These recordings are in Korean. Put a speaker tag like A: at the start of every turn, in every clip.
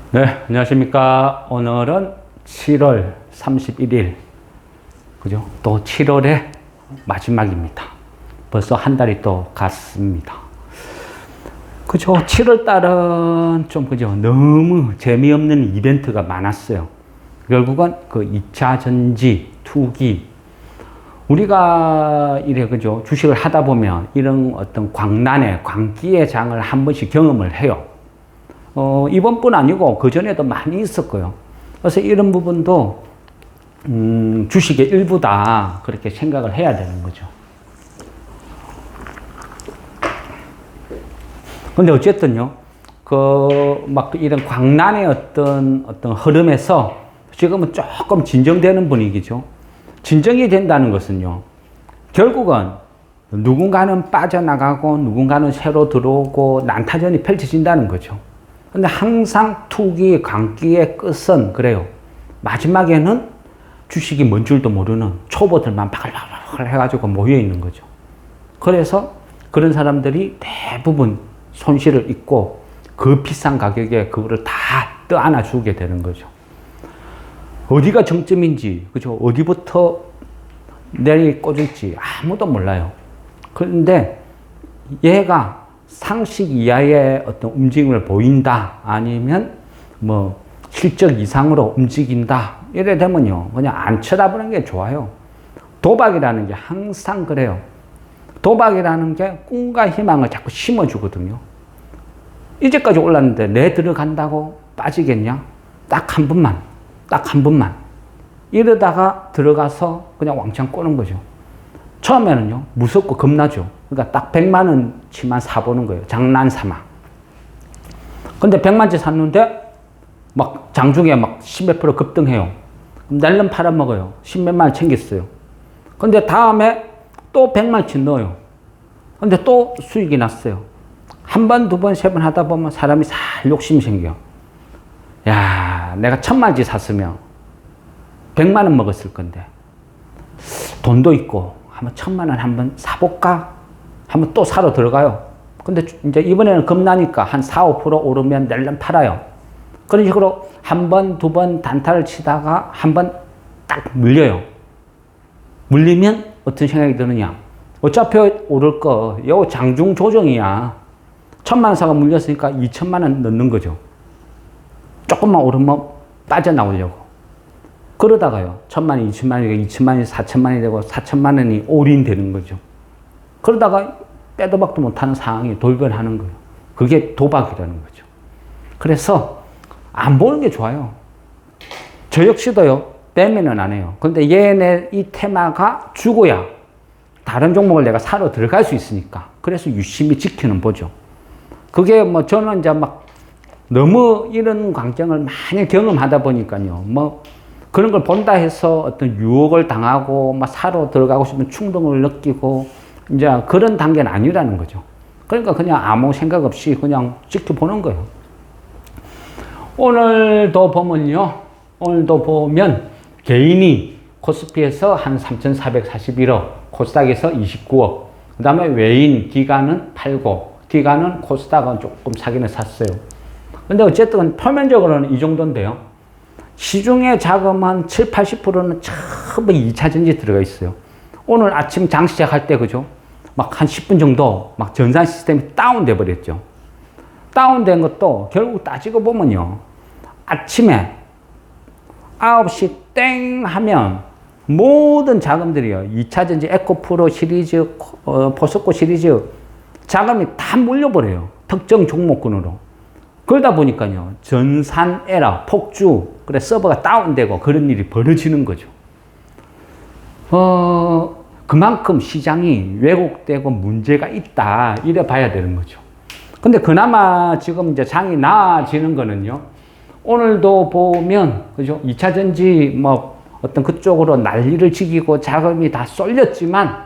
A: 네, 안녕하십니까. 오늘은 7월 31일. 그죠? 또 7월의 마지막입니다. 벌써 한 달이 또 갔습니다. 그죠? 7월 달은 좀, 그죠? 너무 재미없는 이벤트가 많았어요. 결국은 그 2차 전지, 투기. 우리가 이래, 그죠? 주식을 하다 보면 이런 어떤 광란의, 광기의 장을 한 번씩 경험을 해요. 이번뿐 아니고 그전에도 많이 있었고요. 그래서 이런 부분도 주식의 일부다 그렇게 생각을 해야 되는 거죠. 근데 어쨌든요, 막 이런 광란의 어떤 흐름에서 지금은 조금 진정되는 분위기죠. 진정이 된다는 것은요, 결국은 누군가는 빠져나가고 누군가는 새로 들어오고 난타전이 펼쳐진다는 거죠. 근데 항상 투기, 광기의 끝은 그래요. 마지막에는 주식이 뭔 줄도 모르는 초보들만 바글바글 해가지고 모여 있는 거죠. 그래서 그런 사람들이 대부분 손실을 입고 그 비싼 가격에 그거를 다 떠안아 주게 되는 거죠. 어디가 정점인지, 그죠? 어디부터 내리 꽂을지 아무도 몰라요. 그런데 얘가 상식 이하의 어떤 움직임을 보인다, 아니면 뭐 실적 이상으로 움직인다, 이래 되면요, 그냥 안 쳐다보는 게 좋아요. 도박이라는 게 항상 그래요. 도박이라는 게 꿈과 희망을 자꾸 심어주거든요. 이제까지 올랐는데 내 들어간다고 빠지겠냐? 딱 한 번만, 딱 한 번만. 이러다가 들어가서 그냥 왕창 꼬는 거죠. 처음에는요, 무섭고 겁나죠. 그러니까 딱 100만 원치만 사보는 거예요. 장난 삼아. 근데 100만치 샀는데 막 장중에 막 10몇 프로 급등해요. 그럼 날름 팔아먹어요. 10몇만 원 챙겼어요. 근데 다음에 또 100만치 넣어요. 근데 또 수익이 났어요. 한 번, 두 번, 세 번 하다 보면 사람이 살 욕심이 생겨. 야, 내가 1000만치 샀으면 100만 원 먹었을 건데 돈도 있고 한번 1000만 원 한번 사볼까? 한번 또 사러 들어가요. 근데 이제 이번에는 겁나니까 한 4, 5% 오르면 낼름 팔아요. 그런 식으로 한 번, 두 번 단타를 치다가 한 번 딱 물려요. 물리면 어떤 생각이 드느냐? 어차피 오를 거, 요 장중 조정이야. 1000만 원 사가 물렸으니까 2000만 원 넣는 거죠. 조금만 오르면 빠져나오려고. 그러다가요, 1000만 원, 2000만 원이 2000만 원이 4000만 원이 되고 4000만 원이 올인되는 거죠. 그러다가 빼도 박도 못하는 상황이 돌변하는 거예요. 그게 도박이라는 거죠. 그래서 안 보는 게 좋아요. 저 역시도요, 빼면은 안 해요. 근데 얘네 이 테마가 죽어야 다른 종목을 내가 사러 들어갈 수 있으니까. 그래서 유심히 지키는 보죠. 그게 뭐 저는 이제 막 너무 이런 광경을 많이 경험하다 보니까요, 뭐 그런 걸 본다 해서 어떤 유혹을 당하고 막 사러 들어가고 싶은 충동을 느끼고 이제 그런 단계는 아니라는 거죠. 그러니까 그냥 아무 생각 없이 그냥 지켜보는 거예요. 오늘도 보면 개인이 코스피에서 한 3,441억, 코스닥에서 29억, 그 다음에 외인 기관은 팔고, 기관은 코스닥은 조금 사기는 샀어요. 근데 어쨌든 표면적으로는 이 정도인데요. 시중의 자금은 7, 80%는 전부 2차 전지 들어가 있어요. 오늘 아침 장 시작할 때, 그죠? 막 한 10분 정도 막 전산 시스템이 다운돼 버렸죠. 다운된 것도 결국 따지고 보면요, 아침에 9시 땡 하면 모든 자금들이요, 2차 전지 에코프로 시리즈, 포스코 시리즈 자금이 다 몰려버려요. 특정 종목군으로. 그러다 보니까요, 전산 에러, 폭주, 그래 서버가 다운되고 그런 일이 벌어지는 거죠. 그만큼 시장이 왜곡되고 문제가 있다, 이래 봐야 되는 거죠. 근데 그나마 지금 이제 장이 나아지는 거는요, 오늘도 보면, 그죠? 2차 전지 뭐 어떤 그쪽으로 난리를 지기고 자금이 다 쏠렸지만,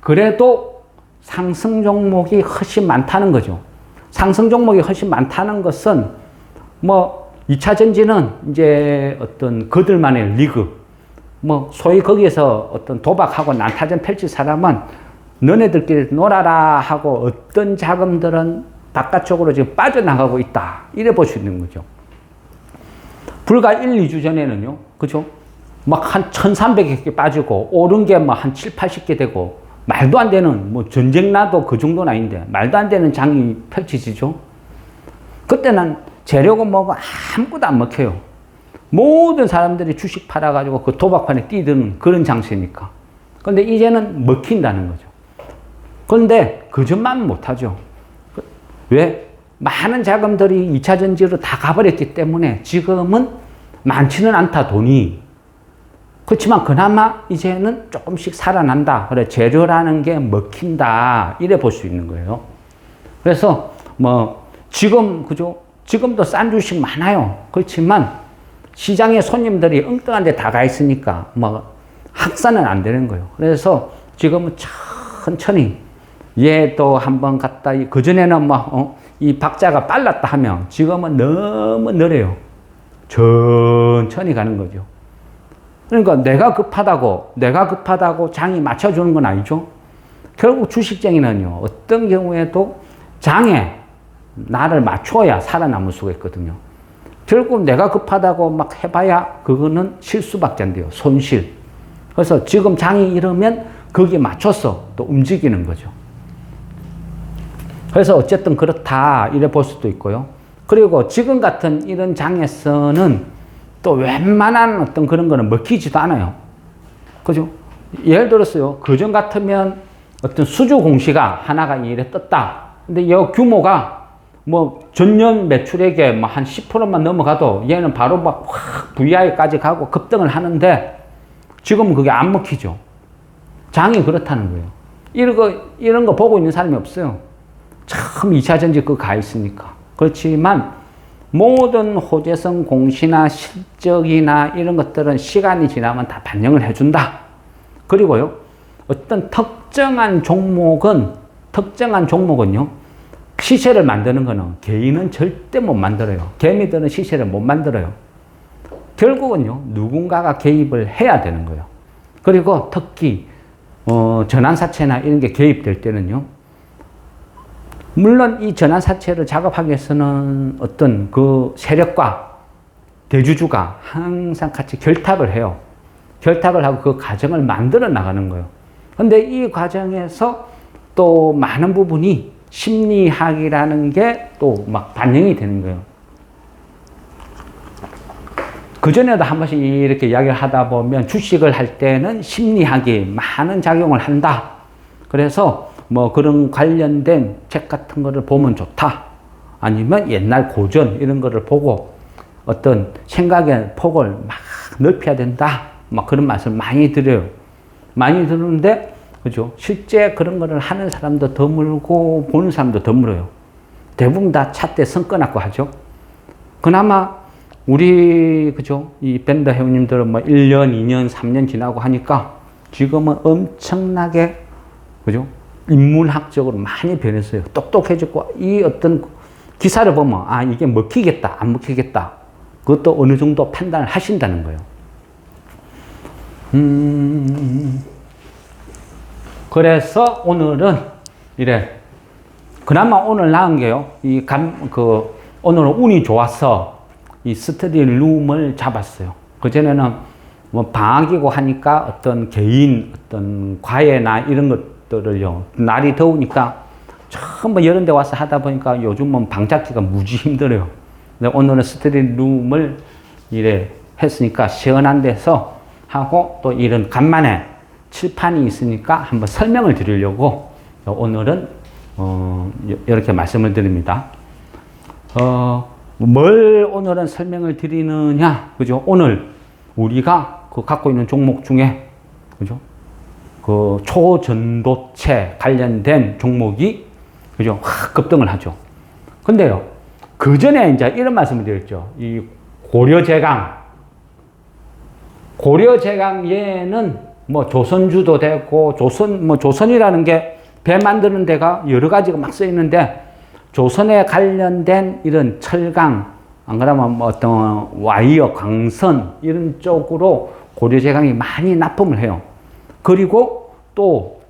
A: 그래도 상승 종목이 훨씬 많다는 거죠. 상승 종목이 훨씬 많다는 것은 뭐 2차 전지는 이제 어떤 그들만의 리그, 뭐 소위 거기에서 어떤 도박하고 난타전 펼칠 사람은 너네들끼리 놀아라 하고 어떤 자금들은 바깥쪽으로 지금 빠져나가고 있다, 이래 볼 수 있는 거죠. 불과 1, 2주 전에는요, 그죠? 막 한 1,300개 빠지고, 오른 게 막 한 7, 80개 되고, 말도 안 되는, 뭐 전쟁 나도 그 정도는 아닌데, 말도 안 되는 장이 펼치지죠? 그때는 재료고 뭐고 아무것도 안 먹혀요. 모든 사람들이 주식 팔아가지고 그 도박판에 뛰드는 그런 장세니까. 근데 이제는 먹힌다는 거죠. 그런데 그 점만 못하죠. 왜? 많은 자금들이 2차 전지로 다 가버렸기 때문에 지금은 많지는 않다, 돈이. 그렇지만 그나마 이제는 조금씩 살아난다. 그래, 재료라는 게 먹힌다. 이래 볼 수 있는 거예요. 그래서 뭐 지금, 그죠? 지금도 싼 주식 많아요. 그렇지만 시장에 손님들이 엉뚱한 데 다 가 있으니까 뭐 확산은 안 되는 거예요. 그래서 지금은 천천히 얘도 한번 갔다, 그전에는 막, 이 박자가 빨랐다 하면 지금은 너무 느려요. 천천히 가는 거죠. 그러니까 내가 급하다고 장이 맞춰주는 건 아니죠. 결국 주식쟁이는요, 어떤 경우에도 장에 나를 맞춰야 살아남을 수가 있거든요. 결국 내가 급하다고 막 해봐야 그거는 실수밖에 안 돼요. 손실. 그래서 지금 장이 이러면 거기에 맞춰서 또 움직이는 거죠. 그래서 어쨌든 그렇다 이래 볼 수도 있고요. 그리고 지금 같은 이런 장에서는 또 웬만한 어떤 그런 거는 먹히지도 않아요. 그죠? 예를 들었어요. 그전 같으면 어떤 수주 공시가 하나가 이래 떴다. 근데 이 규모가 뭐 전년 매출액의 뭐 한 10%만 넘어가도 얘는 바로 막 확 VI까지 가고 급등을 하는데 지금은 그게 안 먹히죠. 장이 그렇다는 거예요. 이런 거 보고 있는 사람이 없어요. 참 2차 전지 그거 가 있으니까. 그렇지만 모든 호재성 공시나 실적이나 이런 것들은 시간이 지나면 다 반영을 해준다. 그리고요, 어떤 특정한 종목은요, 시세를 만드는 거는 개인은 절대 못 만들어요. 개미들은 시세를 못 만들어요. 결국은요, 누군가가 개입을 해야 되는 거예요. 그리고 특히 전환사채나 이런 게 개입될 때는요, 물론 이 전환사채를 작업하기 위해서는 어떤 그 세력과 대주주가 항상 같이 결탁을 해요. 결탁을 하고 그 과정을 만들어 나가는 거예요. 근데 이 과정에서 또 많은 부분이 심리학이라는 게 또 막 반영이 되는 거예요. 그전에도 한 번씩 이렇게 이야기를 하다 보면 주식을 할 때는 심리학이 많은 작용을 한다. 그래서 뭐 그런 관련된 책 같은 거를 보면 좋다. 아니면 옛날 고전 이런 거를 보고 어떤 생각의 폭을 막 넓혀야 된다. 막 그런 말씀 많이 드려요. 많이 드는데, 그죠? 실제 그런 거를 하는 사람도 드물고 보는 사람도 드물어요. 대부분 다 차 때 선 끊었고 하죠. 그나마 우리, 그죠? 이 밴드 회원님들은 뭐 1년, 2년, 3년 지나고 하니까 지금은 엄청나게, 그죠? 인문학적으로 많이 변했어요. 똑똑해졌고, 이 어떤 기사를 보면, 아, 이게 먹히겠다, 안 먹히겠다. 그것도 어느 정도 판단을 하신다는 거예요. 그래서 오늘은 이래. 그나마 오늘 나은 게요. 오늘은 운이 좋아서 이 스터디 룸을 잡았어요. 그전에는 뭐 방학이고 하니까 어떤 개인 어떤 과외나 이런 것들을요. 날이 더우니까 전부 이런 데 와서 하다 보니까 요즘은 방 잡기가 무지 힘들어요. 근데 오늘은 스터디 룸을 이래 했으니까 시원한 데서 하고 또 이런 간만에 칠판이 있으니까 한번 설명을 드리려고 오늘은 이렇게 말씀을 드립니다. 뭘 오늘은 설명을 드리느냐, 그죠? 오늘 우리가 갖고 있는 종목 중에, 그죠? 그 초전도체 관련된 종목이, 그죠? 확 급등을 하죠. 근데요, 그 전에 이제 이런 말씀을 드렸죠. 이 고려제강 얘는 뭐 조선주도 되고, 조선이라는 게 배 만드는 데가 여러 가지가 막 써 있는데, 조선에 관련된 이런 철강, 안 그러면 뭐 어떤 와이어, 광선, 이런 쪽으로 고려제강이 많이 납품을 해요. 그리고 또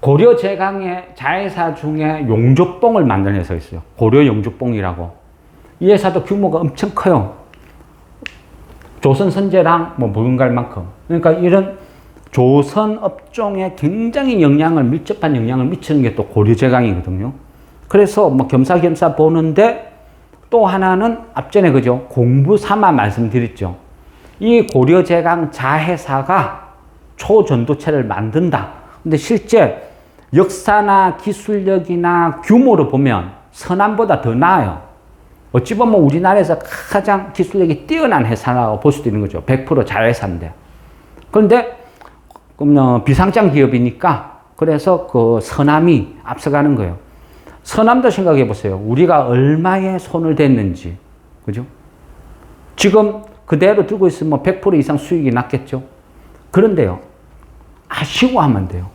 A: 고려제강의 자회사 중에 용접봉을 만드는 회사가 있어요. 고려용접봉이라고. 이 회사도 규모가 엄청 커요. 조선 선제랑 뭐 무용갈 만큼. 그러니까 이런 조선 업종에 굉장히 밀접한 영향을 미치는 게 또 고려제강이거든요. 그래서 뭐 겸사겸사 보는데 또 하나는 앞전에 그죠? 공부 삼아 말씀드렸죠. 이 고려제강 자회사가 초전도체를 만든다. 근데 실제 역사나 기술력이나 규모로 보면 서남보다 더 나아요. 어찌 보면 우리나라에서 가장 기술력이 뛰어난 회사라고 볼 수도 있는 거죠. 100% 자회사인데. 그런데 비상장 기업이니까 그래서 그 서남이 앞서가는 거예요. 서남도 생각해 보세요. 우리가 얼마에 손을 댔는지. 그죠? 지금 그대로 들고 있으면 100% 이상 수익이 났겠죠? 그런데요. 아쉬워하면 돼요.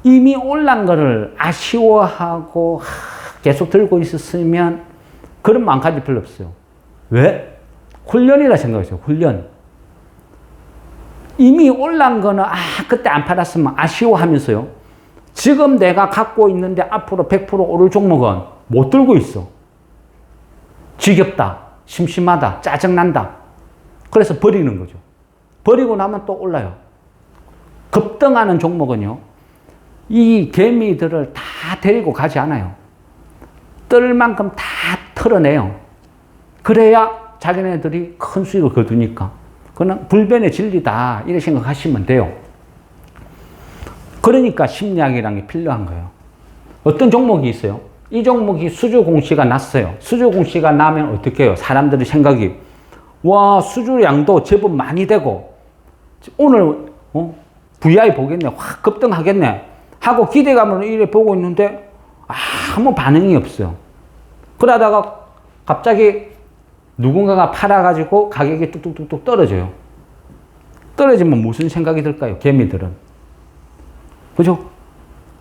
A: 이미 올란 거를 아쉬워하고 계속 들고 있었으면 그런 마음까지 별로 없어요. 왜? 훈련이라 생각하세요. 훈련. 이미 올란 거는 그때 안 팔았으면 아쉬워하면서요. 지금 내가 갖고 있는데 앞으로 100% 오를 종목은 못 들고 있어. 지겹다. 심심하다. 짜증난다. 그래서 버리는 거죠. 버리고 나면 또 올라요. 급등하는 종목은요. 이 개미들을 다 데리고 가지 않아요. 뜰 만큼 다 털어내요. 그래야 자기네들이 큰 수익을 거두니까. 그건 불변의 진리다. 이렇게 생각하시면 돼요. 그러니까 심리학이라는 게 필요한 거예요. 어떤 종목이 있어요? 이 종목이 수주 공시가 났어요. 수주 공시가 나면 어떻게 해요? 사람들의 생각이 와 수주 양도 제법 많이 되고 오늘 VI 보겠네. 확 급등하겠네. 하고 기대감으로 이래 보고 있는데 아무 반응이 없어요. 그러다가 갑자기 누군가가 팔아가지고 가격이 뚝뚝뚝뚝 떨어져요. 떨어지면 무슨 생각이 들까요? 개미들은. 그죠?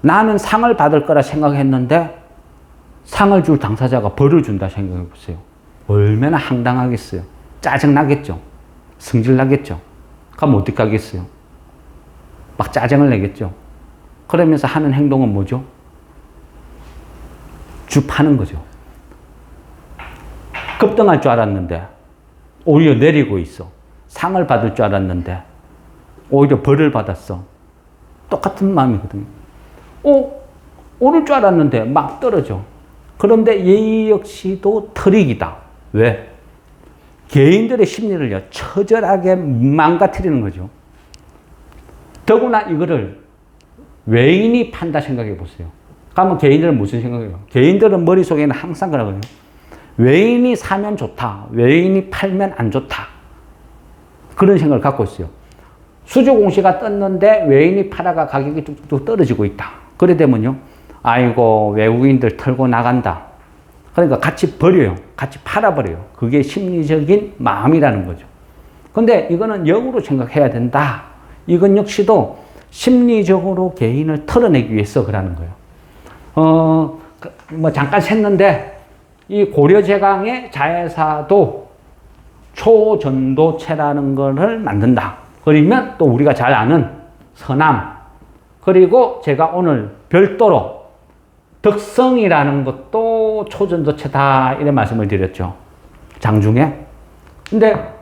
A: 나는 상을 받을 거라 생각했는데 상을 줄 당사자가 벌을 준다 생각해 보세요. 얼마나 황당하겠어요. 짜증나겠죠. 성질나겠죠. 그럼 어떻게 하겠어요? 막 짜증을 내겠죠. 그러면서 하는 행동은 뭐죠? 주 파는 거죠. 급등할 줄 알았는데 오히려 내리고 있어. 상을 받을 줄 알았는데 오히려 벌을 받았어. 똑같은 마음이거든요. 오를 줄 알았는데 막 떨어져. 그런데 이 역시도 트릭이다. 왜? 개인들의 심리를요, 처절하게 망가뜨리는 거죠. 더구나 이거를 외인이 판다 생각해 보세요. 그러면 개인들은 무슨 생각해요? 개인들은 머릿속에는 항상 그러거든요. 외인이 사면 좋다. 외인이 팔면 안 좋다. 그런 생각을 갖고 있어요. 수주 공시가 떴는데 외인이 팔아가 가격이 뚝뚝 떨어지고 있다. 그래 되면요. 아이고 외국인들 털고 나간다. 그러니까 같이 버려요. 같이 팔아버려요. 그게 심리적인 마음이라는 거죠. 근데 이거는 역으로 생각해야 된다. 이건 역시도 심리적으로 개인을 털어내기 위해서 그러는 거예요. 뭐 잠깐 샜는데 이 고려제강의 자회사도 초전도체라는 것을 만든다. 그러면 또 우리가 잘 아는 서남, 그리고 제가 오늘 별도로 덕성이라는 것도 초전도체다 이런 말씀을 드렸죠. 장중에. 근데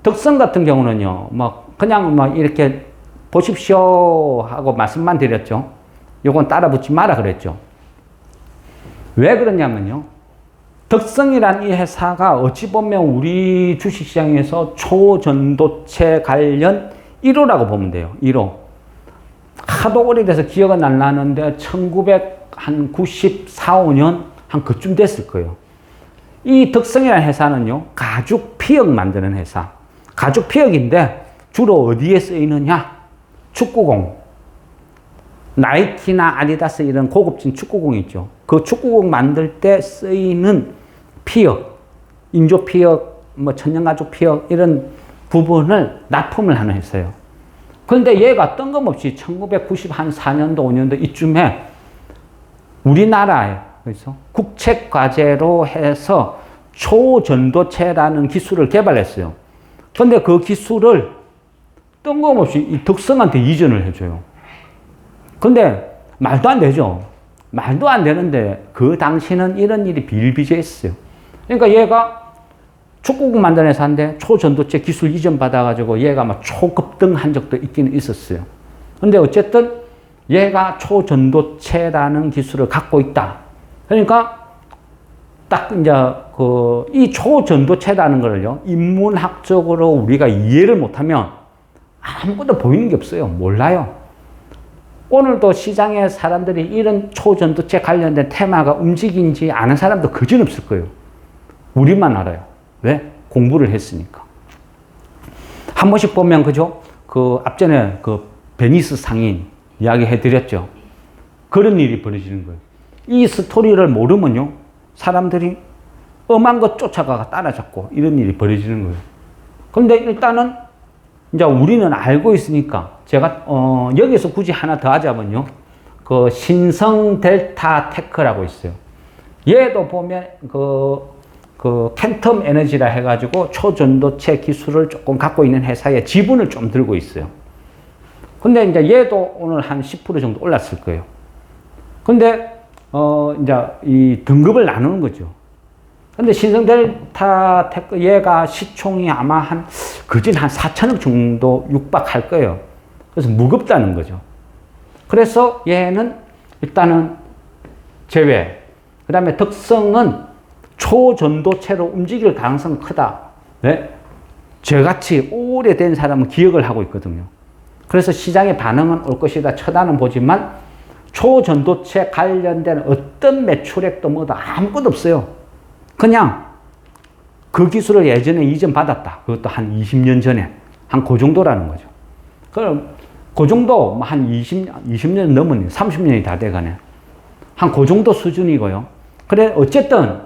A: 덕성 같은 경우는요, 그냥 이렇게 보십시오 하고 말씀만 드렸죠. 요건 따라 붙지 마라 그랬죠. 왜 그러냐면요. 덕성이란 이 회사가 어찌 보면 우리 주식시장에서 초전도체 관련 1호라고 보면 돼요. 1호. 하도 오래돼서 기억은 안 나는데 1994, 5년 한 그쯤 됐을 거예요. 이 덕성이라는 회사는요. 가죽 피혁 만드는 회사. 가죽 피혁인데 주로 어디에 쓰이느냐? 축구공. 나이키나 아디다스 이런 고급진 축구공이 있죠. 그 축구공 만들 때 쓰이는 피혁, 인조 피혁, 천연가죽 피혁 이런 부분을 납품을 하는 회사예요. 그런데 얘가 뜬금없이 1994년도, 5년도 이쯤에 우리나라에 그래서 국책과제로 해서 초전도체라는 기술을 개발했어요. 그런데 그 기술을 뜬금없이 이 덕성한테 이전을 해줘요. 근데 말도 안 되죠. 말도 안 되는데 그 당시는 이런 일이 비일비재했어요. 그러니까 얘가 축구공 만드는 회사인데 초전도체 기술 이전 받아가지고 얘가 막 초급등한 적도 있기는 있었어요. 근데 어쨌든 얘가 초전도체라는 기술을 갖고 있다. 그러니까 딱 이제 이 초전도체라는 거를요, 인문학적으로 우리가 이해를 못하면 아무것도 보이는 게 없어요. 몰라요. 오늘도 시장에 사람들이 이런 초전도체 관련된 테마가 움직인지 아는 사람도 그지없을 거예요. 우리만 알아요. 왜? 공부를 했으니까. 한 번씩 보면, 그죠? 앞전에 베니스 상인 이야기 해드렸죠. 그런 일이 벌어지는 거예요. 이 스토리를 모르면요, 사람들이 엄한 것 쫓아가 따라잡고 이런 일이 벌어지는 거예요. 근데 일단은 이제 우리는 알고 있으니까 제가 여기서 굳이 하나 더 하자면요, 신성 델타 테크라고 있어요. 얘도 보면 캔텀 에너지라 해가지고 초전도체 기술을 조금 갖고 있는 회사의 지분을 좀 들고 있어요. 근데 이제 얘도 오늘 한 10% 정도 올랐을 거예요. 근데 이제 이 등급을 나누는 거죠. 근데 신성 델타 테크 얘가 시총이 아마 그진 한 4천억 정도 육박할 거예요. 그래서 무겁다는 거죠. 그래서 얘는 일단은 제외. 그 다음에 덕성은 초전도체로 움직일 가능성이 크다. 네? 저같이 오래된 사람은 기억을 하고 있거든요. 그래서 시장의 반응은 올 것이다 쳐다는 보지만 초전도체 관련된 어떤 매출액도 뭐도 아무것도 없어요. 그냥 그 기술을 예전에 이전 받았다. 그것도 한 20년 전에. 한 그 정도라는 거죠. 그럼 그 정도 한 20년 넘은 30년이 다 돼가네. 한 그 정도 수준이고요. 그래 어쨌든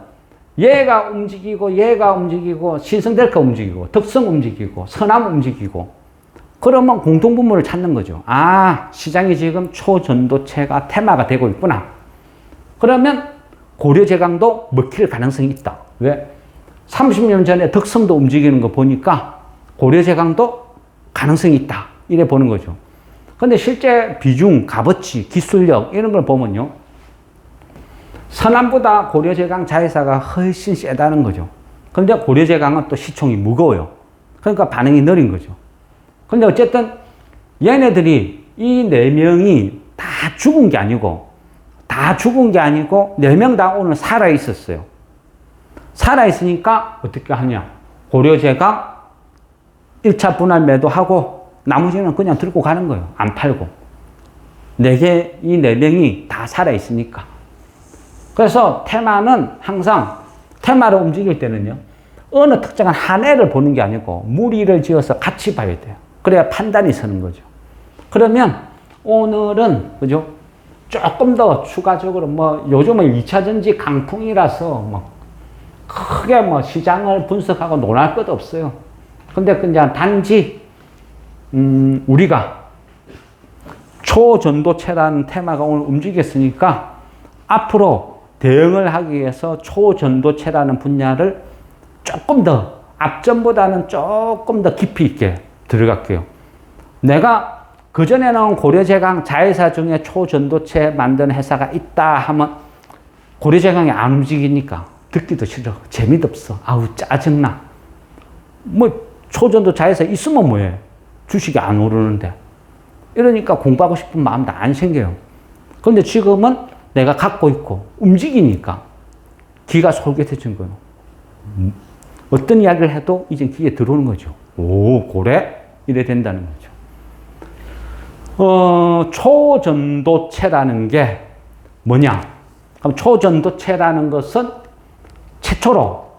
A: 얘가 움직이고 신성델카 움직이고 덕성 움직이고 서남 움직이고 그러면 공통분모를 찾는 거죠. 아, 시장이 지금 초전도체가 테마가 되고 있구나. 그러면 고려제강도 먹힐 가능성이 있다. 왜? 30년 전에 덕성도 움직이는 거 보니까 고려제강도 가능성이 있다. 이래 보는 거죠. 근데 실제 비중, 값어치, 기술력 이런 걸 보면요, 서남보다 고려제강 자회사가 훨씬 세다는 거죠. 근데 고려제강은 또 시총이 무거워요. 그러니까 반응이 느린 거죠. 근데 어쨌든 얘네들이 이 4명이 다 죽은 게 아니고 4명 다 오늘 살아있었어요. 살아있으니까 어떻게 하냐. 고려제강 1차 분할 매도하고 나머지는 그냥 들고 가는 거예요. 안 팔고. 이 4명이 다 살아있으니까. 그래서 테마는 항상 테마를 움직일 때는요, 어느 특정한 한 해를 보는 게 아니고 무리를 지어서 같이 봐야 돼요. 그래야 판단이 서는 거죠. 그러면 오늘은, 그죠? 조금 더 추가적으로 요즘은 2차 전지 강풍이라서 크게 시장을 분석하고 논할 것도 없어요. 근데 그냥 단지, 우리가 초전도체라는 테마가 오늘 움직였으니까 앞으로 대응을 하기 위해서 초전도체라는 분야를 조금 더, 앞전보다는 조금 더 깊이 있게 들어갈게요. 내가 그전에는 고려제강 자회사 중에 초전도체 만드는 회사가 있다 하면 고려제강이 안 움직이니까 듣기도 싫어. 재미도 없어. 아우, 짜증나. 초전도 자회사 있으면 뭐해? 주식이 안 오르는데. 이러니까 공부하고 싶은 마음도 안 생겨요. 근데 지금은 내가 갖고 있고 움직이니까 귀가 솔깃해진 거예요. 어떤 이야기를 해도 이제 귀에 들어오는 거죠. 오, 그래? 이래 된다는 거죠. 초전도체라는 게 뭐냐? 그럼 초전도체라는 것은 최초로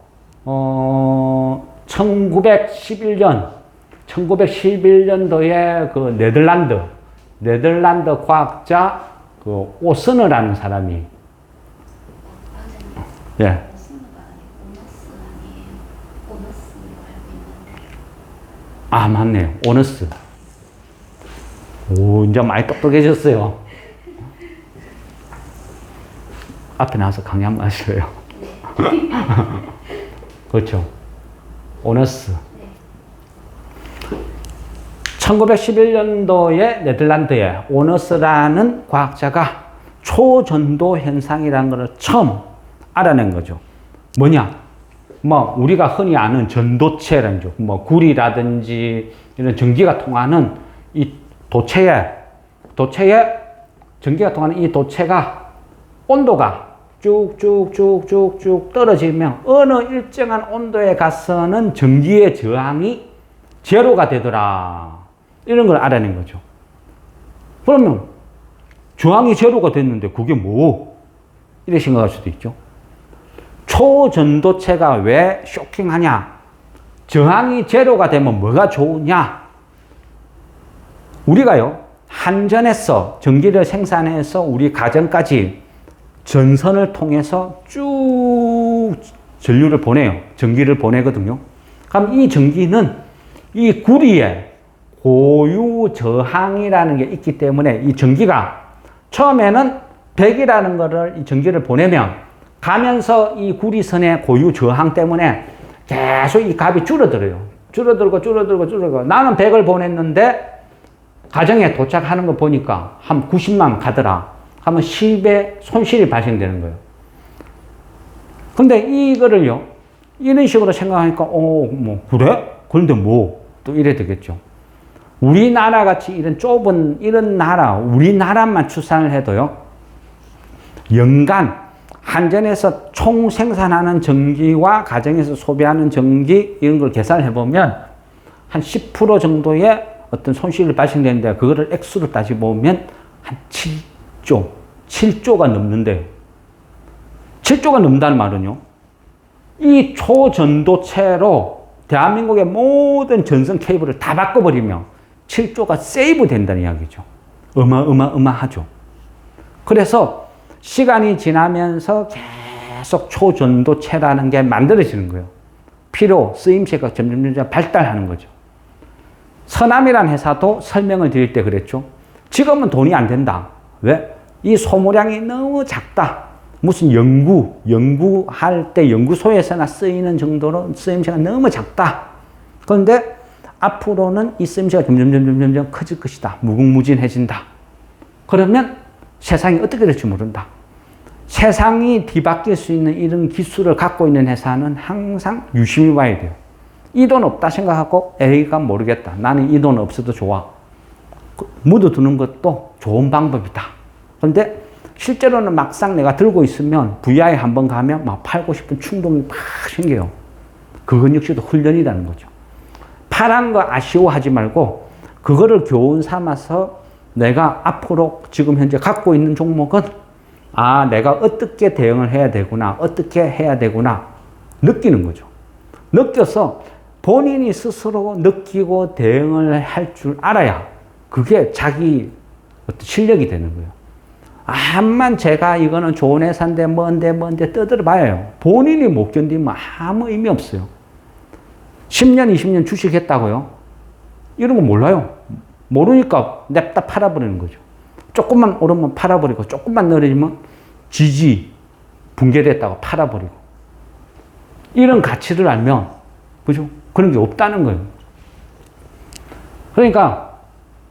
A: 1911년도에 그 네덜란드 과학자 오스너라는 사람이, 예. 아, 맞네요. 오너스. 오, 이제 많이 똑똑해졌어요. 앞에 나와서 강의 한번 하시래요. 그렇죠. 오너스. 1911년도에 네덜란드에 오너스라는 과학자가 초전도 현상이라는 것을 처음 알아낸 거죠. 뭐냐? 뭐 우리가 흔히 아는 전도체라는 죠. 뭐 구리라든지 이런 전기가 통하는 이 도체에 전기가 통하는 이 도체가 온도가 쭉쭉쭉쭉쭉 떨어지면 어느 일정한 온도에 가서는 전기의 저항이 제로가 되더라. 이런 걸 알아낸 거죠. 그러면 저항이 제로가 됐는데 그게 뭐? 이렇게 생각할 수도 있죠. 초전도체가 왜 쇼킹하냐? 저항이 제로가 되면 뭐가 좋으냐? 우리가요, 한전에서 전기를 생산해서 우리 가정까지 전선을 통해서 쭉 전류를 보내요. 전기를 보내거든요. 그럼 이 전기는 이 구리에 고유 저항이라는 게 있기 때문에 이 전기가 처음에는 100이라는 거를 이 전기를 보내면 가면서 이 구리선의 고유 저항 때문에 계속 이 값이 줄어들어요. 줄어들고 나는 100을 보냈는데 가정에 도착하는 거 보니까 한 90만 가더라. 하면 10의 손실이 발생되는 거예요. 근데 이거를요, 이런 식으로 생각하니까, 뭐, 그래? 그런데 뭐, 또 이래 되겠죠. 우리나라 같이 이런 좁은, 이런 나라, 우리나라만 추산을 해도요, 연간 한전에서 총 생산하는 전기와 가정에서 소비하는 전기, 이런 걸 계산을 해보면, 한 10% 정도의 어떤 손실이 발생되는데, 그거를 액수로 따져보면, 한 7조가 넘는데요. 7조가 넘는다는 말은요, 이 초전도체로 대한민국의 모든 전선 케이블을 다 바꿔버리면 7조가 세이브 된다는 이야기죠. 어마어마하죠. 그래서 시간이 지나면서 계속 초전도체라는 게 만들어지는 거예요. 필요, 쓰임새가 점점 발달하는 거죠. 서남이라는 회사도 설명을 드릴 때 그랬죠. 지금은 돈이 안 된다. 왜? 이 소모량이 너무 작다. 무슨 연구할 때 연구소에서나 쓰이는 정도로 쓰임새가 너무 작다. 그런데 앞으로는 이 쓰임새가 점점 커질 것이다. 무궁무진해진다. 그러면 세상이 어떻게 될지 모른다. 세상이 뒤바뀔 수 있는 이런 기술을 갖고 있는 회사는 항상 유심히 봐야 돼요. 이 돈 없다 생각하고 에이가 모르겠다. 나는 이 돈 없어도 좋아. 묻어두는 것도 좋은 방법이다. 그런데 실제로는 막상 내가 들고 있으면 VI 한번 가면 막 팔고 싶은 충동이 막 생겨요. 그건 역시도 훈련이라는 거죠. 파란 거 아쉬워하지 말고 그거를 교훈 삼아서 내가 앞으로 지금 현재 갖고 있는 종목은 내가 어떻게 대응을 해야 되구나, 어떻게 해야 되구나 느끼는 거죠. 느껴서 본인이 스스로 느끼고 대응을 할 줄 알아야 그게 자기 어떤 실력이 되는 거예요. 암만 제가 이거는 좋은 회사인데 뭔데 떠들어봐요. 본인이 못 견디면 아무 의미 없어요. 10년, 20년 주식했다고요? 이런 거 몰라요. 모르니까 냅다 팔아버리는 거죠. 조금만 오르면 팔아버리고 조금만 내리면 붕괴됐다고 팔아버리고. 이런 가치를 알면, 그죠? 그런 게 없다는 거예요. 그러니까,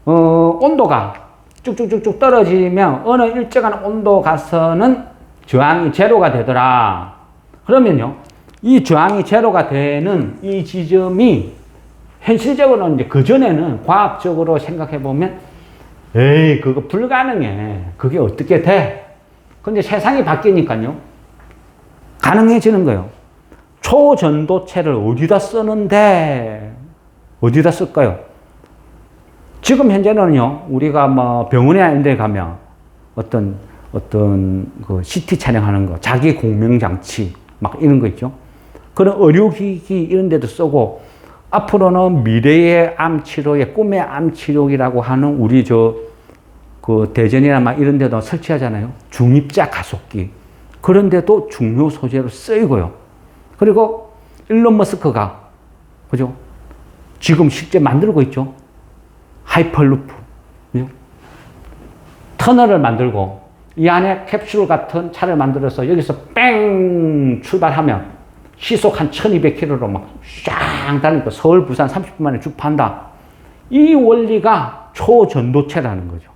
A: 온도가 쭉쭉쭉쭉 떨어지면 어느 일정한 온도 가서는 저항이 제로가 되더라. 그러면요, 이 저항이 제로가 되는 이 지점이 현실적으로는 이제 그전에는 과학적으로 생각해 보면 에이, 그거 불가능해. 그게 어떻게 돼? 근데 세상이 바뀌니까요, 가능해지는 거예요. 초전도체를 어디다 쓰는데, 어디다 쓸까요? 지금 현재는요, 우리가 뭐 병원에 이런 데 가면 어떤 그 CT 촬영하는 거, 자기 공명장치, 막 이런 거 있죠. 그런 의료기기 이런 데도 쓰고, 앞으로는 미래의 암 치료의 꿈의 암 치료기라고 하는 우리 그 대전이나 막 이런 데도 설치하잖아요. 중입자 가속기. 그런 데도 중요 소재로 쓰이고요. 그리고 일론 머스크가, 그죠? 지금 실제 만들고 있죠. 하이퍼루프. 그죠? 터널을 만들고 이 안에 캡슐 같은 차를 만들어서 여기서 뺑 출발하면 시속 한 1200km로 막 쫙 다니까 서울, 부산 30분 만에 쭉 판다. 이 원리가 초전도체라는 거죠.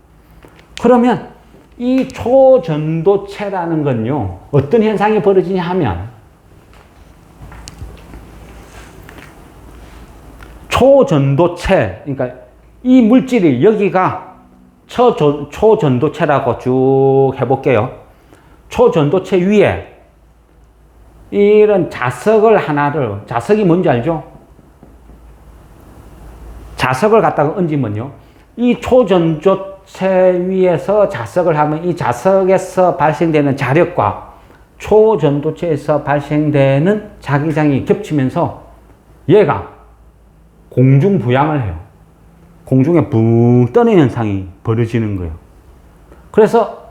A: 그러면 이 초전도체라는 건요, 어떤 현상이 벌어지냐 하면 초전도체, 그러니까 이 물질이 여기가 초전도체라고 쭉 해볼게요. 초전도체 위에 이런 자석을 하나를, 자석이 뭔지 알죠? 자석을 갖다가 얹으면요, 이 초전도체 위에서 자석을 하면 이 자석에서 발생되는 자력과 초전도체에서 발생되는 자기장이 겹치면서 얘가 공중부양을 해요. 공중에 붕 떠는 현상이 벌어지는 거예요. 그래서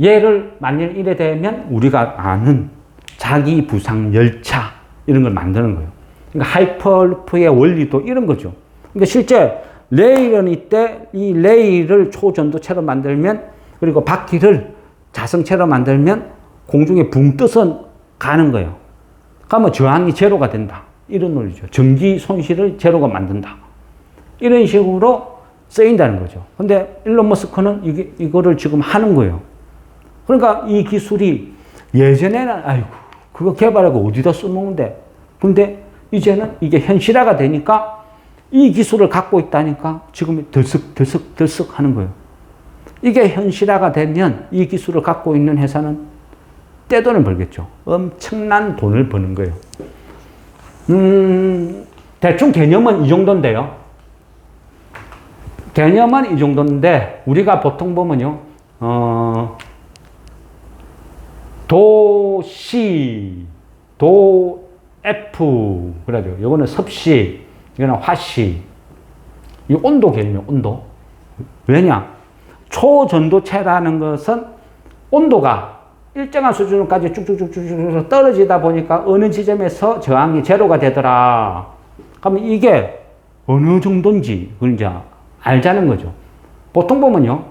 A: 얘를 만일 이래 되면 우리가 아는 자기 부상 열차 이런 걸 만드는 거예요. 그러니까 하이퍼루프의 원리도 이런 거죠. 그러니까 실제 레일은 이때 이 레일을 초전도체로 만들면, 그리고 바퀴를 자성체로 만들면 공중에 붕 떠서 가는 거예요. 그러면 저항이 제로가 된다. 이런 논리죠. 전기 손실을 제로가 만든다. 이런 식으로 쓰인다는 거죠. 근데 일론 머스크는 이거를 지금 하는 거예요. 그러니까 이 기술이 예전에는 아이고 그거 개발하고 어디다 써먹는데, 근데 이제는 이게 현실화가 되니까 이 기술을 갖고 있다니까 지금 들썩 하는 거예요. 이게 현실화가 되면 이 기술을 갖고 있는 회사는 떼돈을 벌겠죠. 엄청난 돈을 버는 거예요. 대충 개념은 이 정도인데요. 개념은 이 정도인데, 우리가 보통 보면요, 도, C, 도, F, 그래가지고, 요거는 섭씨, 이거는 화씨. 이 온도 개념이에요, 온도. 왜냐? 초전도체라는 것은 온도가 일정한 수준까지 쭉쭉쭉쭉 떨어지다 보니까 어느 지점에서 저항이 제로가 되더라. 그러면 이게 어느 정도인지 그걸 이제 알자는 거죠. 보통 보면요,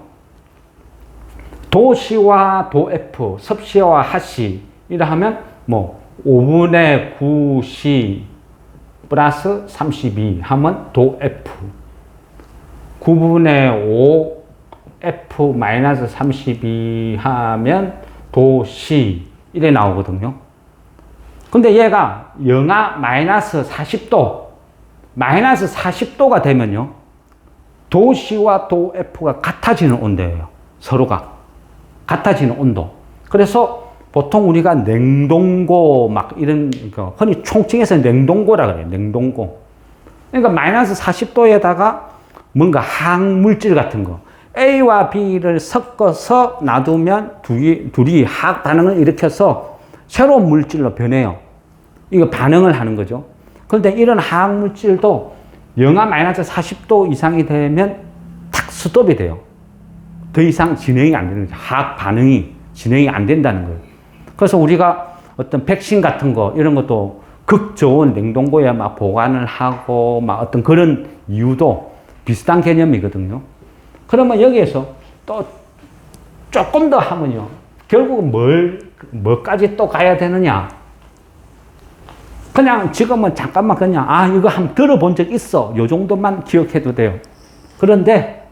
A: 도C와 도F, 섭씨와 하씨 이라 하면 뭐 5분의 9C 플러스 32 하면 도F, 9분의 5F 마이너스 32 하면 도C 이래 나오거든요. 근데 얘가 영하 마이너스 40도, 마이너스 40도가 되면요, 도C와 도F가 같아지는 온도예요. 서로가 같아지는 온도. 그래서 보통 우리가 냉동고 막 이런, 흔히 총칭해서 냉동고라 그래요. 냉동고. 그러니까 마이너스 40도에다가 뭔가 항물질 같은 거, A와 B를 섞어서 놔두면 둘이 화학 반응을 일으켜서 새로운 물질로 변해요. 이거 반응을 하는 거죠. 그런데 이런 화학 물질도 영하 마이너스 40도 이상이 되면 탁 스톱이 돼요. 더 이상 진행이 안 되는 거죠. 화학 반응이 진행이 안 된다는 거예요. 그래서 우리가 어떤 백신 같은 거 이런 것도 극저온 냉동고에 막 보관을 하고 막 어떤 그런 이유도 비슷한 개념이거든요. 그러면 여기에서 또 조금 더 하면요, 결국은 뭐까지 또 가야 되느냐? 그냥 지금은 잠깐만 그냥 이거 한번 들어본 적 있어, 요 정도만 기억해도 돼요. 그런데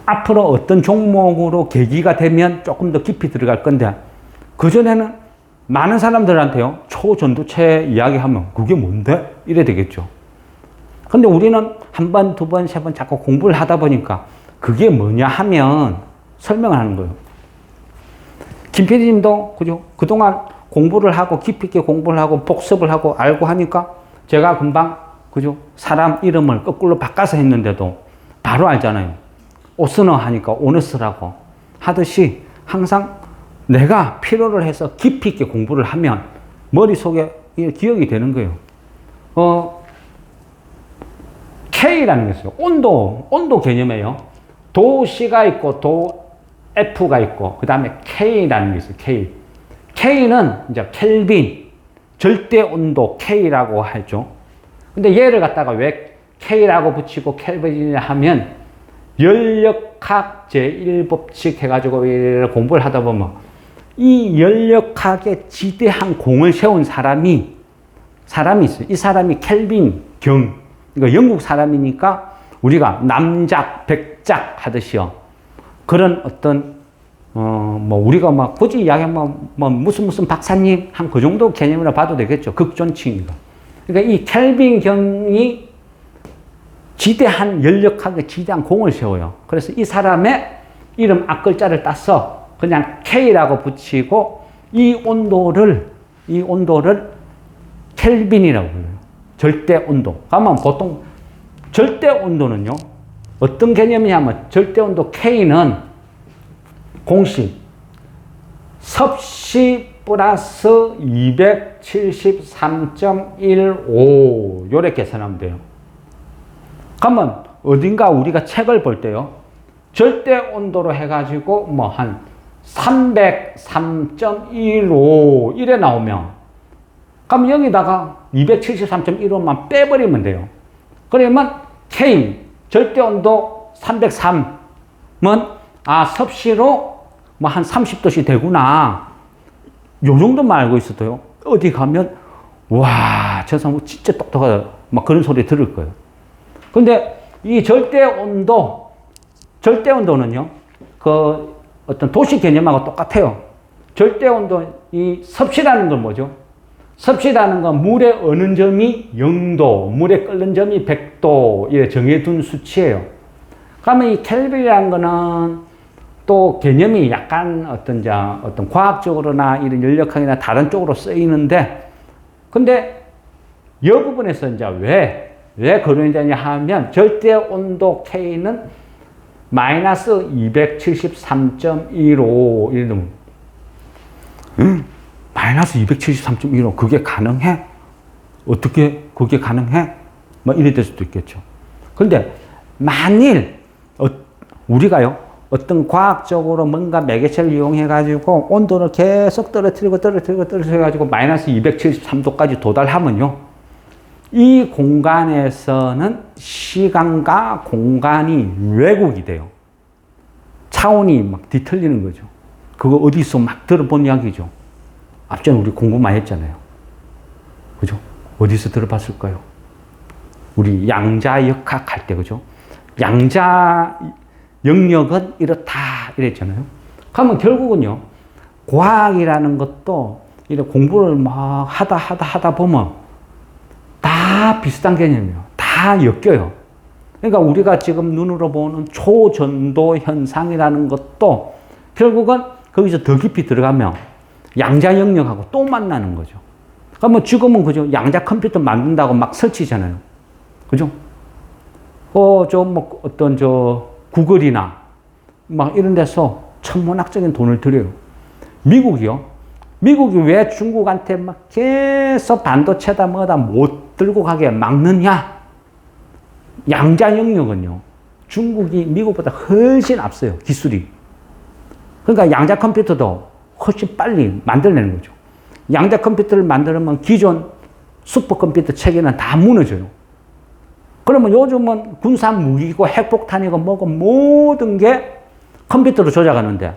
A: 앞으로 어떤 종목으로 계기가 되면 조금 더 깊이 들어갈 건데, 그전에는 많은 사람들한테요, 초전도체 이야기하면 그게 뭔데? 이래 되겠죠. 근데 우리는 한 번, 두 번, 세 번 자꾸 공부를 하다 보니까 그게 뭐냐 하면 설명을 하는 거예요. 김 PD님도 그죠? 그동안 공부를 하고 깊이 있게 공부를 하고 복습을 하고 알고 하니까 제가 금방 그죠? 사람 이름을 거꾸로 바꿔서 했는데도 바로 알잖아요. 오스너 하니까 오너스라고 하듯이 항상 내가 필요를 해서 깊이 있게 공부를 하면 머릿속에 기억이 되는 거예요. K라는 게 있어요. 온도 개념이에요. 도 C가 있고 도 F가 있고 그 다음에 K라는 게 있어요. K. K는 이제 켈빈, 절대 온도 K라고 하죠. 근데 얘를 갖다가 왜 K라고 붙이고 켈빈이라 하면 연력학 제1법칙 해가지고 공부를 하다 보면 이 연력학에 지대한 공을 세운 사람이 있어요. 이 사람이 켈빈 경, 그러니까 영국 사람이니까 우리가 남작, 백작 하듯이요. 그런 어떤, 우리가 막 굳이 이야기하면 무슨 박사님 한 그 정도 개념이라 봐도 되겠죠. 극존칭이가. 그러니까 이 켈빈경이 지대한 연력학에 지대한 공을 세워요. 그래서 이 사람의 이름 앞글자를 따서 그냥 K라고 붙이고 이 온도를 켈빈이라고 불러요. 절대 온도. 그러면 보통 절대 온도는요, 어떤 개념이냐면 절대 온도 K는 공식 섭씨 플러스 273.15 요렇게 계산하면 돼요. 그러면 어딘가 우리가 책을 볼 때요, 절대 온도로 해가지고 뭐 한 303.15 이래 나오면, 그럼 여기다가 273.15만 빼버리면 돼요. 그러면 K 절대 온도 303은 섭씨로 뭐 한 30도씨 되구나, 요 정도만 알고 있어도요, 어디 가면 와, 저 사람 진짜 똑똑하다 막 그런 소리 들을 거예요. 근데 이 절대 온도는요, 그 어떤 도시 개념하고 똑같아요. 절대 온도, 이 섭씨라는 건 뭐죠? 섭씨라는 건 물의 어는 점이 0도, 물의 끓는 점이 100도 이렇게 정해둔 수치예요. 그러면 이 켈빈이라는 거는 또 개념이 약간 어떤 과학적으로나 이런 연력학이나 다른 쪽으로 쓰이는데, 근데 이 부분에서 이제 왜 그런 거냐 하면, 절대 온도 K는 마이너스 273.15 이런, 마이너스 273.15 그게 가능해? 어떻게 그게 가능해? 뭐 이래 될 수도 있겠죠. 근데 만일 우리가요, 어떤 과학적으로 뭔가 매개체를 이용해 가지고 온도를 계속 떨어뜨리고 가지고 마이너스 273도까지 도달하면요, 이 공간에서는 시간과 공간이 왜곡이 돼요. 차원이 막 뒤틀리는 거죠. 그거 어디서 막 들어본 이야기죠. 앞전에 우리 공부 많이 했잖아요. 그죠? 어디서 들어봤을까요? 우리 양자역학 할 때, 그죠? 양자 영역은 이렇다 이랬잖아요. 그러면 결국은요, 과학이라는 것도 이렇게 공부를 막 하다 보면 다 비슷한 개념이에요. 다 엮여요. 그러니까 우리가 지금 눈으로 보는 초전도 현상이라는 것도 결국은 거기서 더 깊이 들어가면 양자 영역하고 또 만나는 거죠. 그러면 지금은 그죠, 양자 컴퓨터 만든다고 막 설치잖아요. 그죠? 구글이나 막 이런 데서 천문학적인 돈을 들여요. 미국이 왜 중국한테 막 계속 반도체다 뭐다 못 들고 가게 막느냐? 양자 영역은요, 중국이 미국보다 훨씬 앞서요, 기술이. 그러니까 양자 컴퓨터도 훨씬 빨리 만들어내는 거죠. 양자 컴퓨터를 만들면 기존 슈퍼컴퓨터 체계는 다 무너져요. 그러면 요즘은 군사 무기고 핵폭탄이고 뭐고 모든 게 컴퓨터로 조작하는데,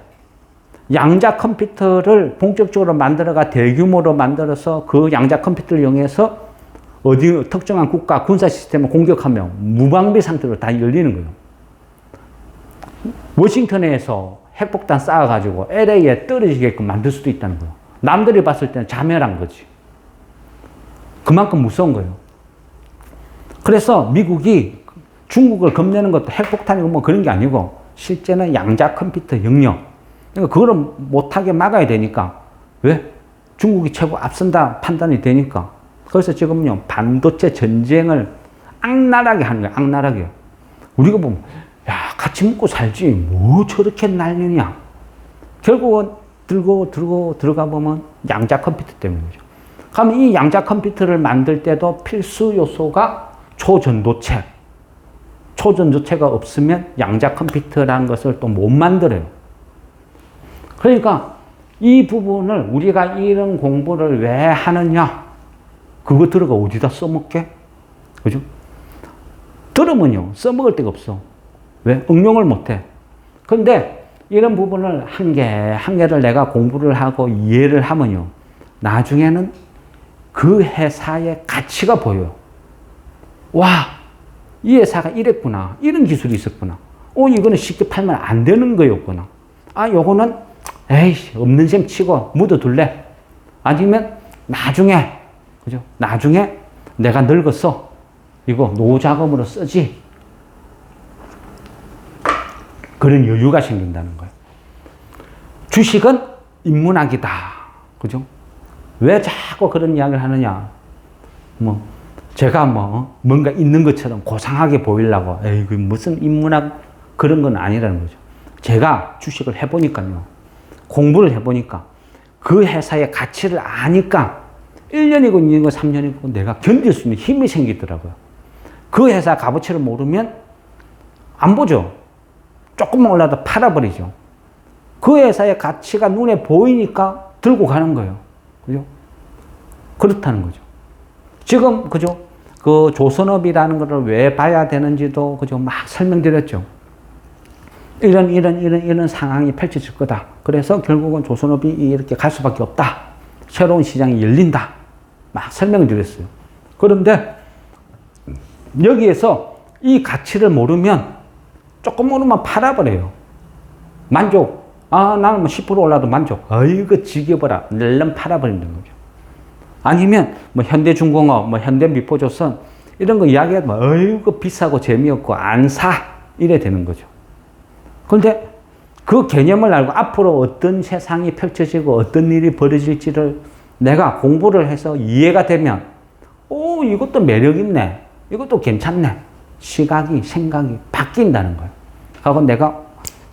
A: 양자 컴퓨터를 본격적으로 만들어가 대규모로 만들어서 그 양자 컴퓨터를 이용해서 어디 특정한 국가 군사 시스템을 공격하면 무방비 상태로 다 열리는 거예요. 워싱턴에서 핵폭탄 쌓아가지고 LA에 떨어지게끔 만들 수도 있다는 거예요. 남들이 봤을 때는 자멸한 거지. 그만큼 무서운 거예요. 그래서 미국이 중국을 겁내는 것도 핵폭탄이고 뭐 그런 게 아니고, 실제는 양자 컴퓨터 영역. 그러니까 그거를 못하게 막아야 되니까. 왜? 중국이 최고 앞선다 판단이 되니까. 그래서 지금요, 반도체 전쟁을 악랄하게 하는 거예요. 악랄하게. 우리가 보면, 야, 같이 먹고 살지. 뭐 저렇게 난리냐. 결국은 들어가 보면 양자 컴퓨터 때문이죠. 그러면 이 양자 컴퓨터를 만들 때도 필수 요소가 초전도체. 초전도체가 없으면 양자 컴퓨터라는 것을 또 못 만들어요. 그러니까 이 부분을 우리가 이런 공부를 왜 하느냐? 그거 들어가 어디다 써먹게? 그죠? 들으면요, 써먹을 데가 없어. 왜? 응용을 못 해. 근데 이런 부분을 한 개를 내가 공부를 하고 이해를 하면요, 나중에는 그 회사의 가치가 보여요. 와, 이 회사가 이랬구나. 이런 기술이 있었구나. 이거는 쉽게 팔면 안 되는 거였구나. 요거는, 에이씨, 없는 셈 치고 묻어둘래. 아니면 나중에, 그죠? 나중에 내가 늙었어. 이거 노후자금으로 쓰지. 그런 여유가 생긴다는 거예요. 주식은 인문학이다. 그죠? 왜 자꾸 그런 이야기를 하느냐. 제가 뭔가 있는 것처럼 고상하게 보이려고, 에이, 그 무슨 인문학 그런 건 아니라는 거죠. 제가 주식을 해보니까요. 공부를 해보니까 그 회사의 가치를 아니까 1년이고 2년이고 3년이고 내가 견딜 수 있는 힘이 생기더라고요. 그 회사 값어치를 모르면 안 보죠. 조금만 올라도 팔아버리죠. 그 회사의 가치가 눈에 보이니까 들고 가는 거예요. 그죠? 그렇다는 거죠. 지금, 그죠? 그 조선업이라는 것을 왜 봐야 되는지도, 그죠? 막 설명드렸죠. 이런 상황이 펼쳐질 거다. 그래서 결국은 조선업이 이렇게 갈 수밖에 없다. 새로운 시장이 열린다. 막 설명을 드렸어요. 그런데 여기에서 이 가치를 모르면 조금 모르면 팔아버려요. 만족. 나는 10% 올라도 만족. 이거 지겨워라. 낼름 팔아버리는 거죠. 아니면 현대중공업, 현대미포조선 이런 거 이야기하면 이거 비싸고 재미없고 안 사. 이래 되는 거죠. 그런데 그 개념을 알고 앞으로 어떤 세상이 펼쳐지고 어떤 일이 벌어질지를 내가 공부를 해서 이해가 되면 이것도 매력 있네. 이것도 괜찮네. 시각이, 생각이 바뀐다는 거예요. 그리고 내가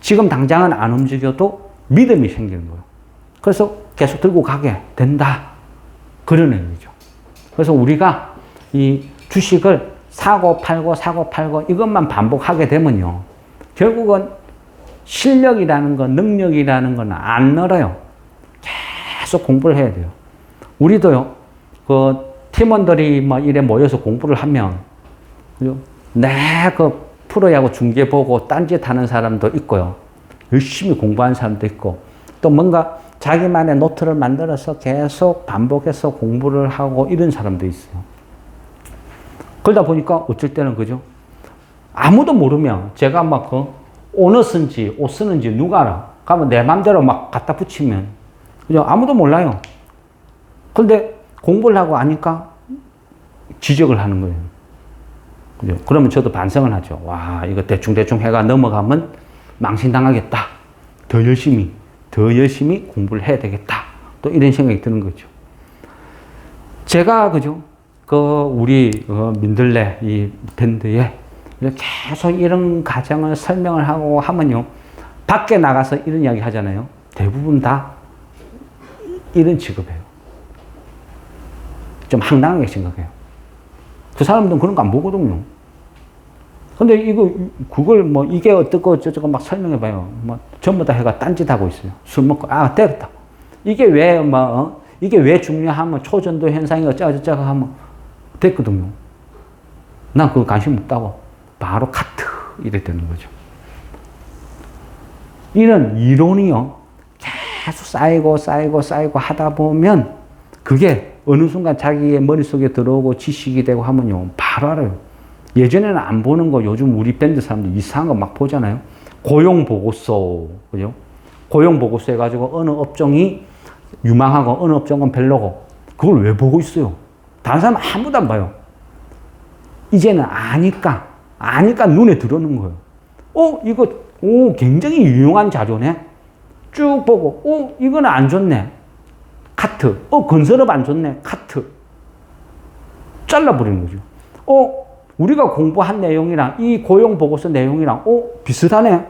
A: 지금 당장은 안 움직여도 믿음이 생기는 거예요. 그래서 계속 들고 가게 된다. 그런 의미죠. 그래서 우리가 이 주식을 사고 팔고 이것만 반복하게 되면요. 결국은 실력이라는 건, 능력이라는 건 안 늘어요. 계속 공부를 해야 돼요. 우리도요, 그 팀원들이 이래 모여서 공부를 하면, 그죠? 그 프로야구 중계 보고 딴짓 하는 사람도 있고요. 열심히 공부하는 사람도 있고, 또 뭔가 자기만의 노트를 만들어서 계속 반복해서 공부를 하고 이런 사람도 있어요. 그러다 보니까 어쩔 때는, 그죠? 아무도 모르면 제가 오늘 쓴지 옷 쓰는지 누가 알아? 가면 내 맘대로 갖다 붙이면, 그죠? 아무도 몰라요. 근데 공부를 하고 아니까 지적을 하는 거예요. 그죠? 그러면 저도 반성을 하죠. 와, 이거 대충 해가 넘어가면 망신당하겠다. 더 열심히 공부를 해야 되겠다. 또 이런 생각이 드는 거죠. 제가, 그죠? 우리 민들레 이 밴드에 계속 이런 가정을 설명을 하고 하면요. 밖에 나가서 이런 이야기 하잖아요. 대부분 다 이런 취급해요. 좀 황당하게 생각해요. 그 사람들은 그런 거 안 보거든요. 근데 그걸 이게 어떻고 저쩌고 막 설명해봐요. 전부 다 해가 딴짓하고 있어요. 술 먹고, 때렸다. 이게 왜 중요하면 초전도 현상이 어쩌고 하면 됐거든요. 난 그거 관심 없다고. 바로 카트. 이래 되는 거죠. 이런 이론이요. 계속 쌓이고 하다 보면 그게 어느 순간 자기의 머릿속에 들어오고 지식이 되고 하면요. 바로 알아요. 예전에는 안 보는 거 요즘 우리 밴드 사람들 이상한 거 막 보잖아요. 고용보고서. 그죠? 고용보고서 해가지고 어느 업종이 유망하고 어느 업종은 별로고 그걸 왜 보고 있어요? 다른 사람 아무도 안 봐요. 이제는 아니까 눈에 들어오는 거예요. 이거, 굉장히 유용한 자료네. 쭉 보고, 이거는 안 좋네. 카트. 건설업 안 좋네. 카트. 잘라버리는 거죠. 우리가 공부한 내용이랑 이 고용보고서 내용이랑, 비슷하네.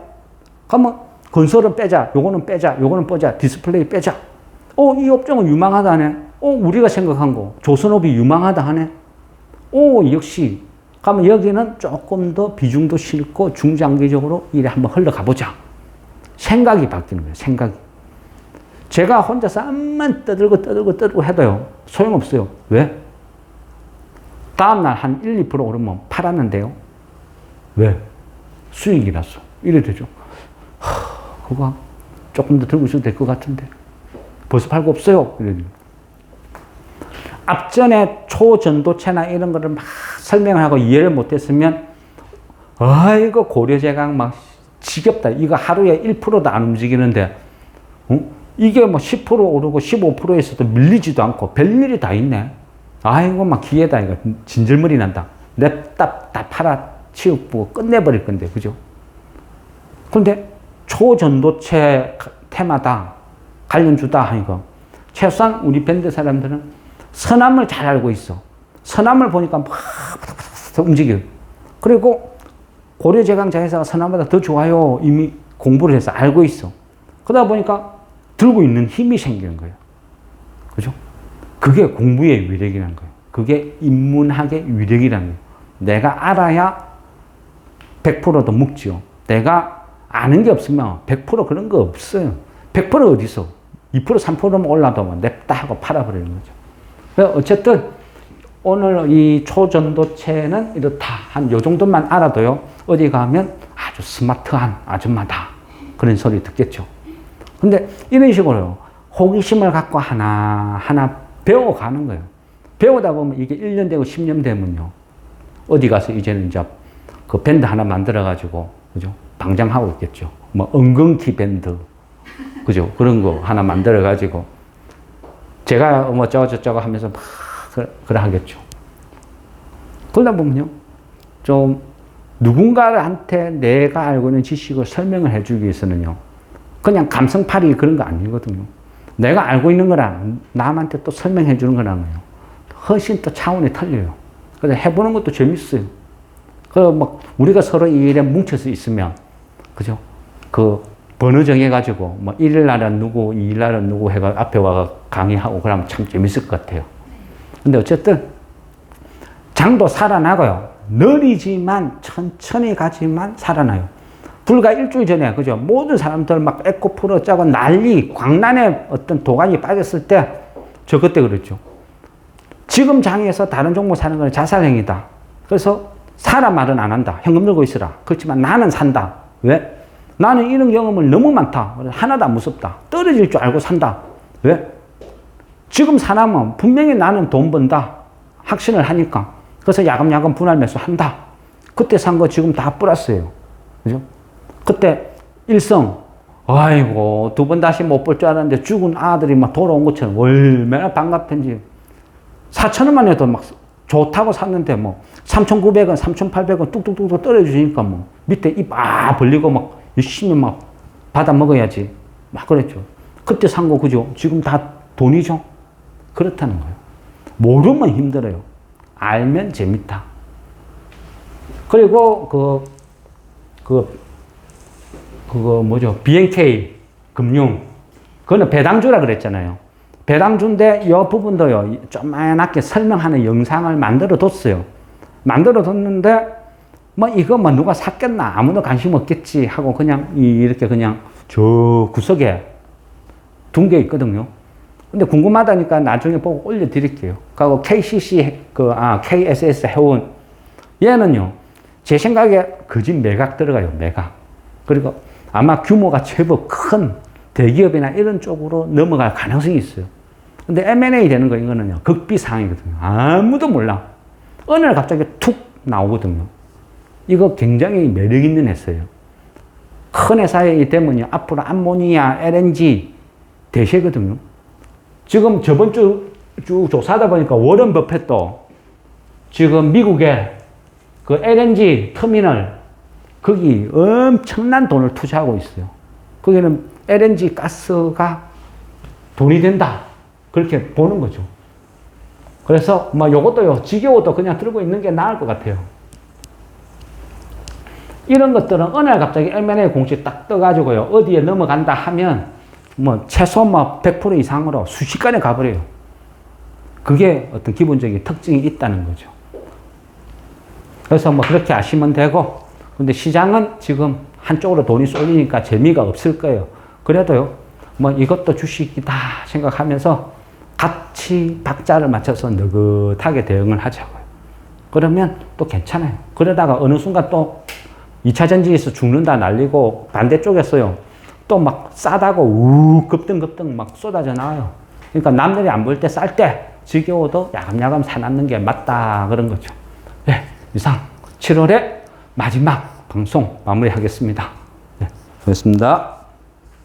A: 그러면 건설은 빼자. 요거는 빼자. 요거는 빼자. 디스플레이 빼자. 이 업종은 유망하다 하네. 우리가 생각한 거. 조선업이 유망하다 하네. 역시. 그러면 여기는 조금 더 비중도 싫고 중장기적으로 이래 한번 흘러가 보자. 생각이 바뀌는 거예요. 생각이. 제가 혼자서 암만 떠들고 해도요. 소용없어요. 왜? 다음날 한 1, 2% 오르면 팔았는데요. 왜? 수익이라서. 이래 되죠. 그거 조금 더 들고 있어도 될 것 같은데. 벌써 팔고 없어요. 이래 되죠. 앞전에 초전도체나 이런 거를 막 설명을 하고 이해를 못했으면, 이거 고려제강 지겹다. 이거 하루에 1%도 안 움직이는데, 이게 10% 오르고 15%에서도 밀리지도 않고 별일이 다 있네. 아이고, 막 기회다. 이거 진절머리 난다. 냅다 다 팔아 치우고 끝내버릴 건데, 그죠? 근데 초전도체 테마다 관련주다 하니까 최소한 우리 밴드 사람들은 선함을 잘 알고 있어. 선함을 보니까 막 움직여요. 그리고 고려제강자회사가 선함보다 더 좋아요. 이미 공부를 해서 알고 있어. 그러다 보니까 들고 있는 힘이 생기는 거예요. 그죠? 그게 공부의 위력이라는 거예요. 그게 인문학의 위력이라는 거예요. 내가 알아야 100%도 묵지요. 내가 아는 게 없으면 100% 그런 거 없어요. 100% 어디서? 2% 3%만 올라도 냅다 하고 팔아버리는 거죠. 그래서 어쨌든 오늘 이 초전도체는 이렇다. 한 요 정도만 알아도요. 어디 가면 아주 스마트한 아줌마다. 그런 소리 듣겠죠. 근데 이런 식으로 호기심을 갖고 하나하나 배워가는 거예요. 배우다 보면 이게 1년 되고 10년 되면요. 어디 가서 이제는 이제 그 밴드 하나 만들어가지고, 그죠? 방장하고 있겠죠. 뭐, 엉겅키 밴드. 그죠? 그런 거 하나 만들어가지고, 제가 뭐 저거 하면서 막, 그래 하겠죠. 그러다 보면요. 좀, 누군가한테 내가 알고 있는 지식을 설명을 해주기 위해서는요. 그냥 감성팔이 그런 거 아니거든요. 내가 알고 있는 거랑 남한테 또 설명해 주는 거랑요. 훨씬 또 차원이 틀려요. 그래서 해보는 것도 재밌어요. 막 우리가 서로 이 일에 뭉쳐서 있으면, 그죠? 그 번호 정해가지고, 뭐, 1일 날은 누구, 2일 날은 누구 해가 앞에 와가 강의하고 그러면 참 재밌을 것 같아요. 근데 어쨌든, 장도 살아나고요. 느리지만, 천천히 가지만 살아나요. 불과 일주일 전에, 그죠? 모든 사람들 막 에코프로 짜고 난리, 광란에 어떤 도가니 빠졌을 때, 저 그때 그랬죠. 지금 장에서 다른 종목 사는 건 자살행위다. 그래서 사람 말은 안 한다. 현금 들고 있으라. 그렇지만 나는 산다. 왜? 나는 이런 경험을 너무 많다. 하나도 안 무섭다. 떨어질 줄 알고 산다. 왜? 지금 사람은 분명히 나는 돈 번다. 확신을 하니까. 그래서 야금야금 분할 매수한다. 그때 산 거 지금 다 플러스예요. 그죠? 그때 일성, 아이고, 두 번 다시 못 볼 줄 알았는데 죽은 아들이 막 돌아온 것처럼 얼마나 반갑던지. 4,000원만 해도 막 좋다고 샀는데 뭐 3,900원, 3,800원 뚝뚝뚝 떨어지니까 뭐 밑에 입 벌리고 막 열심히 막 받아 먹어야지. 막 그랬죠. 그때 산 거 그죠? 지금 다 돈이죠? 그렇다는 거예요. 모르면 힘들어요. 알면 재밌다. 그리고 그거 뭐죠? BNK 금융. 그거는 배당주라 그랬잖아요. 배당주인데 이 부분도요. 조그맣게 설명하는 영상을 만들어 뒀어요. 만들어 뒀는데 뭐 이거 뭐 누가 샀겠나 아무도 관심 없겠지 하고 그냥 이렇게 그냥 저 구석에 둔 게 있거든요. 근데 궁금하다니까 나중에 보고 올려드릴게요. 그리고 KSS 해온 얘는요. 제 생각에 거짓 매각 들어가요. 매각. 그리고 아마 규모가 제법 큰 대기업이나 이런 쪽으로 넘어갈 가능성이 있어요. 근데 M&A 되는 거 이거는요. 극비상이거든요. 아무도 몰라. 어느 날 갑자기 툭 나오거든요. 이거 굉장히 매력 있는 회사예요. 큰 회사에 되면요. 앞으로 암모니아, LNG 대세거든요. 지금 저번 주 쭉 조사하다 보니까 워런 버핏도 지금 미국에 그 LNG 터미널 거기 엄청난 돈을 투자하고 있어요. 거기는 LNG 가스가 돈이 된다. 그렇게 보는 거죠. 그래서 뭐 요것도요. 지겨워도 그냥 들고 있는 게 나을 것 같아요. 이런 것들은 어느 날 갑자기 M&A 공시 딱 떠가지고요. 어디에 넘어간다 하면 뭐 최소 뭐 100% 이상으로 순식간에 가버려요. 그게 어떤 기본적인 특징이 있다는 거죠. 그래서 뭐 그렇게 아시면 되고, 근데 시장은 지금 한쪽으로 돈이 쏠리니까 재미가 없을 거예요. 그래도요, 뭐 이것도 주식이다 생각하면서 같이 박자를 맞춰서 느긋하게 대응을 하자고요. 그러면 또 괜찮아요. 그러다가 어느 순간 또 2차 전지에서 죽는다 날리고 반대쪽에서요, 또 막 싸다고 급등급등 막 쏟아져 나와요. 그러니까 남들이 안 보일 때 쌀 때 지겨워도 야금야금 사놨는 게 맞다 그런 거죠. 네, 이상 7월에 마지막 방송 마무리하겠습니다. 네, 고맙습니다.